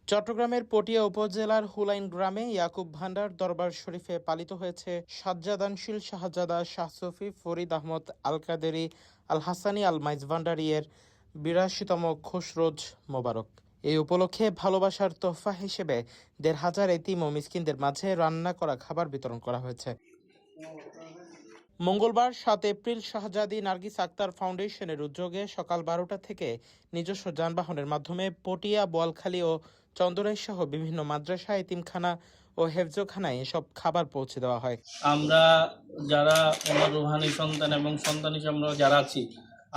চট্টগ্রামের পটিয়া উপজেলার হুলাইন গ্রামে ইয়াকুব ভান্ডার দরবার শরীফে পালিত হয়েছে সাজ্জাদানশীল শাহজাদা শাহ সুফি ফরিদ আহমদ আল কাদেরী আল হাসানি আল মাইজভান্ডারী এর ৮২তম খোশরোজ মোবারক। এই উপলক্ষে ভালোবাসার তোহফা হিসেবে ১৫০০ এতিম ও মিসকিনদের মাঝে রান্না করা খাবার বিতরণ করা হয়েছে। মঙ্গলবার ৭ এপ্রিল শাহজাদি নার্গিস আক্তার ফাউন্ডেশনের উদ্যোগে সকাল ১২টা থেকে নিজস্ব যানবাহনের মাধ্যমে পটিয়া, বোয়ালখালী ও চন্দনাইশ সহ বিভিন্ন মাদ্রাসা, এতিমখানা ও হেফজখানায় এসব খাবার পৌঁছে দেওয়া হয়। আমরা যারা ওনার রুহানি সন্তান এবং সন্তান হিসেবে আমরা যারা আছি,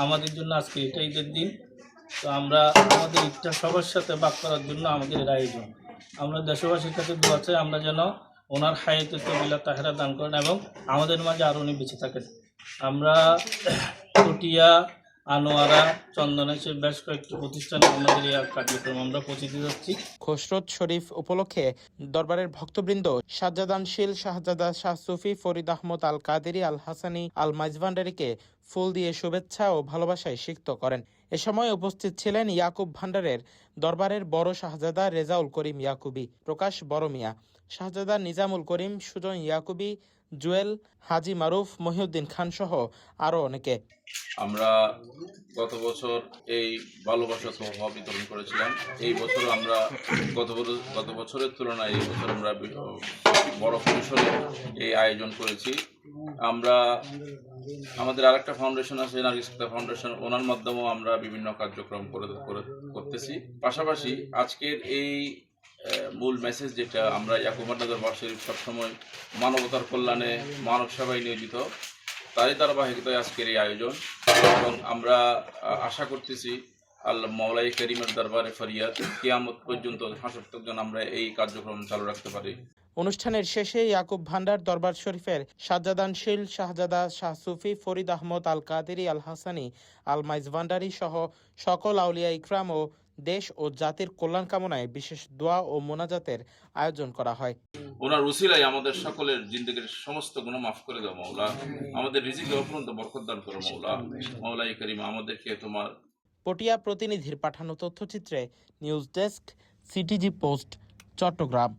আমাদের জন্য আজকে এটা ঈদের দিন। তো আমরা আমাদের ঈদটা সবার সাথে ভাগ করার জন্য আমাদের এর আয়োজন। আমরা দেশবাসীর কাছে দোয়া চাই আমরা যেন ওনার হায়াতে তবিলা তাহেরা দান করেন এবং আমাদের মাঝে আরও উনি বেঁচে থাকেন। আমরা পটিয়া, আনোয়ারা, চন্দনাইশের বেশ কয়েকটি প্রতিষ্ঠানে আমাদের এই কার্যক্রম আমরা পৌঁছে দিয়ে যাচ্ছি। খোশরোজ শরীফ উপলক্ষে দরবারের ভক্তবৃন্দ সাজ্জাদানশীল শাহজাদা শাহ সুফি ফরিদ আহমদ আল কাদেরী আল হাসানি আল মাইজভান্ডারীকে ফুল দিয়ে শুভেচ্ছা ও ভালোবাসায় সিক্ত করেন। এ সময় উপস্থিত ছিলেন ইয়াকুব ভান্ডারের দরবারের বড় শাহজাদা রেজাউল করিম ইয়াকুবী, প্রকাশ বড় মিয়া, শাহজাদা নিজামুল করিম, সুজন ইয়াকুবী, জুয়েল, হাজি মারুফ, মহিউদ্দিন খান সহ আরও অনেকে। আমরা গত বছর এই ভালোবাসা তোহফা বিতরণ করেছিলাম। এই বছর আমরা গত বছরের তুলনায় এই বছর আমরা বড় পরিসরে এই আয়োজন করেছি। আমরা আমাদের আরেকটা ফাউন্ডেশন আছে, নার্গিস আক্তার ফাউন্ডেশন, ওনার মাধ্যমেও আমরা বিভিন্ন কার্যক্রম করতেছি। পাশাপাশি আজকের এই মূল মেসেজ যেটা, আমরা ইয়াকুব ভান্ডার দরবার শরীফ সবসময় মানবতার কল্যাণে, মানব সেবায় নিয়োজিত, তারই ধারাবাহিকতায় আজকের এই আয়োজন। এবং আমরা আশা করতেছি আল্লাহ মাওলাই করিমের দরবারে ফরিয়াদ কিয়ামত পর্যন্ত হাসপাতাল আমরা এই কার্যক্রম চালু রাখতে পারি। অনুষ্ঠানের শেষে ইয়াকুব ভান্ডার দরবার শরীফের সাজ্জাদানশীল শাহজাদা শাহ সুফি ফরিদ আহমদ আল কাদেরী আল হাসানি আল মাইজভান্ডারী সহ সকল আউলিয়া ইকরাম ও দেশ ও জাতির কল্যাণ কামনায় বিশেষ দোয়া ও মোনাজাতের আয়োজন করা হয়। ওনার উসিলায় আমাদের সকলের জিন্দেগির সমস্ত গুনাহ মাফ করে দাও মাওলা, আমাদের রিজিকে অফুরন্ত বরকত দান করো মাওলা। মাওলাই করিম আমাদেরকে তোমার। পটিয়া প্রতিনিধির পাঠানো তথ্যচিত্রে news desk, CTG post, Chittagong.